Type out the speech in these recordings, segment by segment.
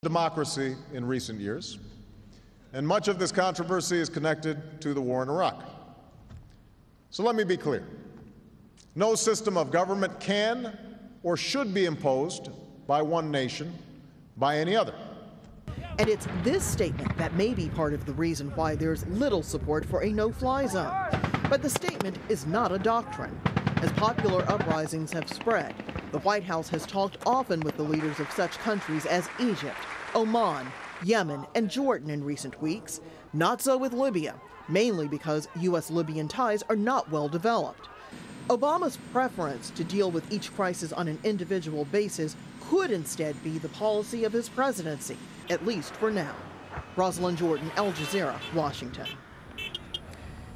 democracy in recent years, and much of this controversy is connected to the war in Iraq. So let me be clear. No system of government can or should be imposed by one nation by any other. And it's this statement that may be part of the reason why there's little support for a no-fly zone. But the statement is not a doctrine. As popular uprisings have spread, the White House has talked often with the leaders of such countries as Egypt, Oman, Yemen, and Jordan in recent weeks. Not so with Libya, mainly because U.S.-Libyan ties are not well developed. Obama's preference to deal with each crisis on an individual basis could instead be the policy of his presidency, at least for now. Rosalind Jordan, AlJazeera, Washington.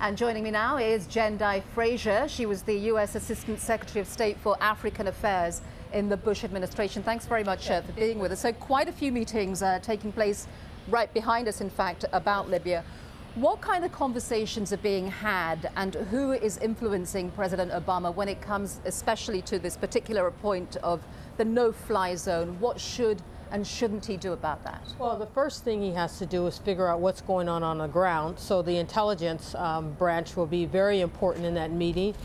And joining me now is Jendai Frazier. She was the U.S. Assistant Secretary of State for African Affairs in the Bush administration. Thanks very much for being with us. So quite a few meetings taking place right behind us, in fact, about Libya. What kind of conversations are being had, and who is influencing President Obama when it comes especially to this particular point of the no-fly zone? What should and shouldn't he do about that? Well, the first thing he has to do is figure out what's going on the ground. So the intelligence branch will be very important in that meeting,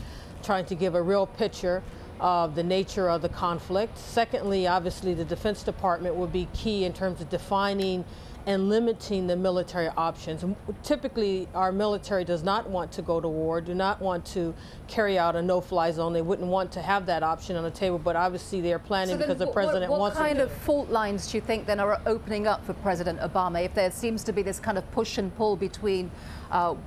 trying to give a real picture of the nature of the conflict. Secondly, obviously, the Defense Department will be key in terms of defining and limiting the military options. Typically, our military does not want to go to war, do not want to carry out a no-fly zone. They wouldn't want to have that option on the table, but obviously they're planning because the president wants to. What kind of fault lines do you think then are opening up for President Obama if there seems to be this kind of push and pull between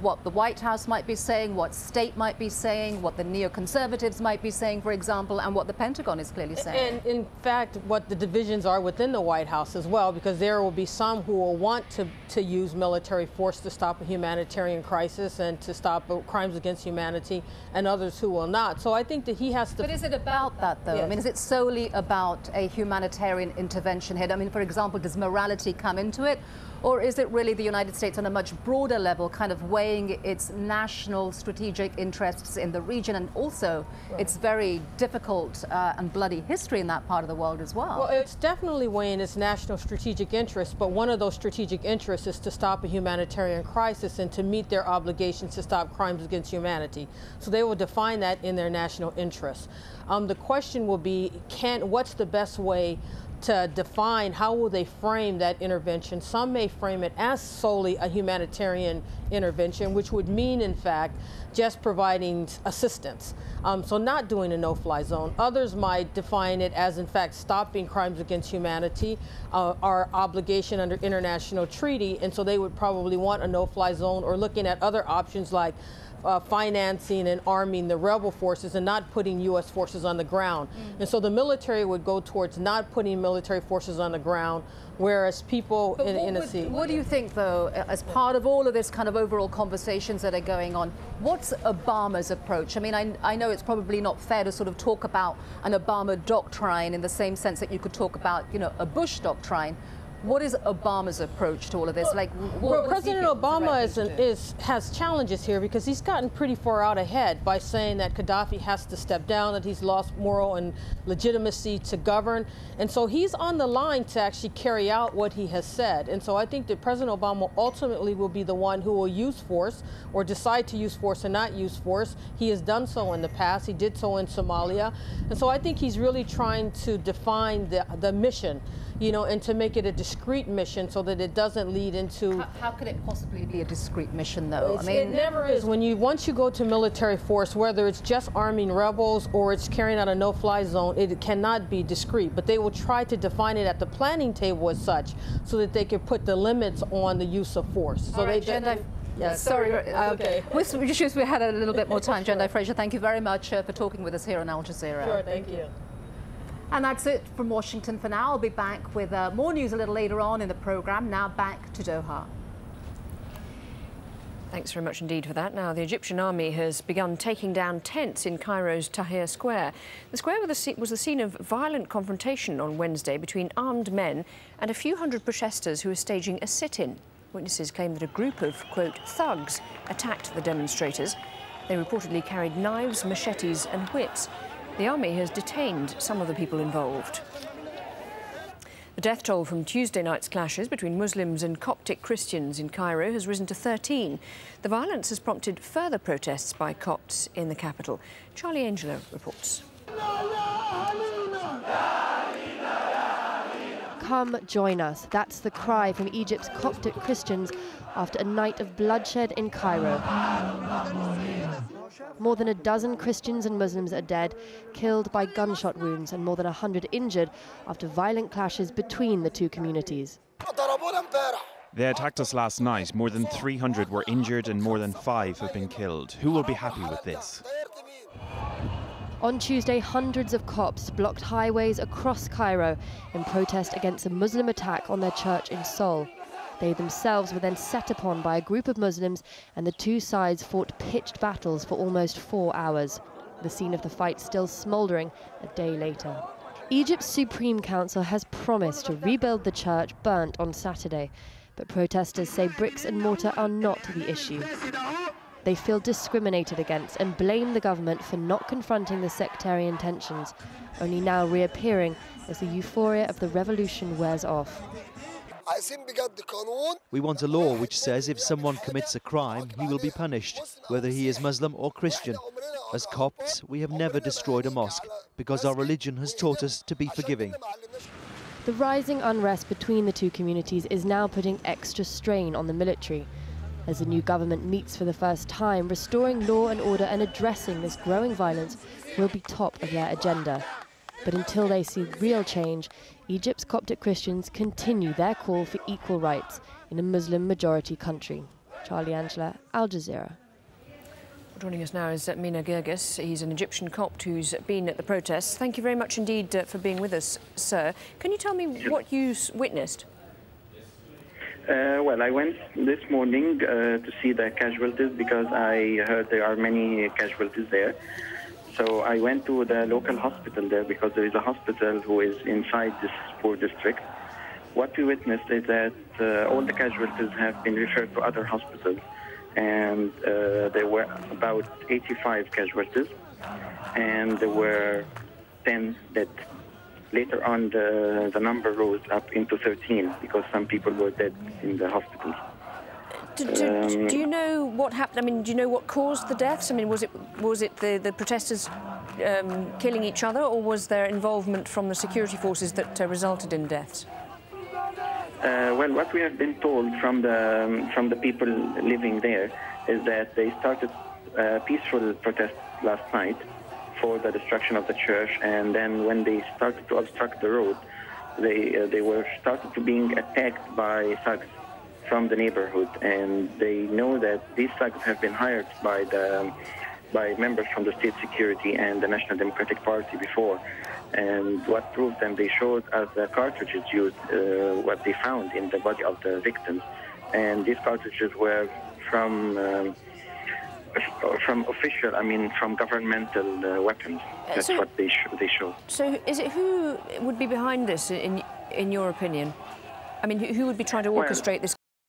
what the White House might be saying, what state might be saying, what the neoconservatives might be saying, for example, and what the Pentagon is clearly saying? And in fact, what the divisions are within the White House as well, because there will be some who will want to use military force to stop a humanitarian crisis and to stop crimes against humanity, and others who will not. So I think that he has to... But is it about that, though? Yes. I mean, is it solely about a humanitarian intervention here? I mean, for example, does morality come into it? Or is it really the United States on a much broader level kind of weighing its national strategic interests in the region and also its very difficult and bloody history in that part of the world as well? Well, it's definitely weighing its national strategic interests, but one of those strategic interests is to stop a humanitarian crisis and to meet their obligations to stop crimes against humanity. So they will define that in their national interests. The question will be, what's the best way to define, how will they frame that intervention? Some may frame it as solely a humanitarian intervention, which would mean, in fact, just providing assistance. So not doing a no-fly zone. Others might define it as, in fact, stopping crimes against humanity, our obligation under international treaty, and so they would probably want a no-fly zone, or looking at other options like financing and arming the rebel forces and not putting U.S. forces on the ground. And so the military would go towards not putting military forces on the ground, whereas people in a sea. What do you think, though, as part of all of this kind of overall conversations that are going on, what's Obama's approach? I mean, I know it's probably not fair to sort of talk about an Obama doctrine in the same sense that you could talk about, you know, a Bush doctrine. What is Obama's approach to all of this? Well, President Obama has challenges here because he's gotten pretty far out ahead by saying that Gaddafi has to step down, that he's lost moral and legitimacy to govern. And so he's on the line to actually carry out what he has said. And so I think that President Obama ultimately will be the one who will use force or decide to use force or not use force. He has done so in the past. He did so in Somalia. And so I think he's really trying to define the mission, you know, and to make it a discrete mission so that it doesn't lead into... How could it possibly be a discrete mission, though? I mean, it never is. Once you go to military force, whether it's just arming rebels or it's carrying out a no-fly zone, it cannot be discrete. But they will try to define it at the planning table as such so that they can put the limits on the use of force. So Yes, sorry. Okay. We had a little bit more time. Jendai Frazier, thank you very much for talking with us here on AlJazeera. Sure, thank you. And that's it from Washington for now. I'll be back with more news a little later on in the program. Now back to Doha. Thanks very much indeed for that. Now, the Egyptian army has begun taking down tents in Cairo's Tahrir Square. The square was the scene of violent confrontation on Wednesday between armed men and a few hundred protesters who were staging a sit-in. Witnesses claim that a group of, quote, thugs attacked the demonstrators. They reportedly carried knives, machetes and whips. The army has detained some of the people involved. The death toll from Tuesday night's clashes between Muslims and Coptic Christians in Cairo has risen to 13. The violence has prompted further protests by Copts in the capital. Charlie Angelo reports. Come join us. That's the cry from Egypt's Coptic Christians after a night of bloodshed in Cairo. More than a dozen Christians and Muslims are dead, killed by gunshot wounds, and more than 100 injured after violent clashes between the two communities. They attacked us last night. More than 300 were injured and more than 5 have been killed. Who will be happy with this? On Tuesday, hundreds of Copts blocked highways across Cairo in protest against a Muslim attack on their church in Seoul. They themselves were then set upon by a group of Muslims, and the two sides fought pitched battles for almost 4 hours. The scene of the fight still smouldering a day later. Egypt's Supreme Council has promised to rebuild the church burnt on Saturday, but protesters say bricks and mortar are not the issue. They feel discriminated against and blame the government for not confronting the sectarian tensions, only now reappearing as the euphoria of the revolution wears off. We want a law which says if someone commits a crime, he will be punished, whether he is Muslim or Christian. As Copts, we have never destroyed a mosque, because our religion has taught us to be forgiving. The rising unrest between the two communities is now putting extra strain on the military. As the new government meets for the first time, restoring law and order and addressing this growing violence will be top of their agenda. But until they see real change, Egypt's Coptic Christians continue their call for equal rights in a Muslim-majority country. Charlie Angelo, Al Jazeera. Joining us now is Mina Gerges. He's an Egyptian Copt who's been at the protests. Thank you very much indeed for being with us, sir. Can you tell me what you witnessed? Well, I went this morning to see the casualties because I heard there are many casualties there. So I went to the local hospital there because there is a hospital who is inside this poor district. What we witnessed is that all the casualties have been referred to other hospitals, and there were about 85 casualties, and there were 10 dead. Later on, the number rose up into 13 because some people were dead in the hospitals. Do you know what happened? I mean, do you know what caused the deaths? I mean, was it the protesters killing each other, or was there involvement from the security forces that resulted in deaths? Well, what we have been told from the people living there is that they started a peaceful protest last night for the destruction of the church, and then when they started to obstruct the road, they were started to being attacked by thugs from the neighborhood, and they know that these thugs have been hired by members from the state security and the National Democratic Party before. And what proved them, they showed us the cartridges used, what they found in the body of the victims, and these cartridges were from official, from governmental weapons. That's what they showed. So, who would be behind this, in your opinion? I mean, who would be trying to orchestrate this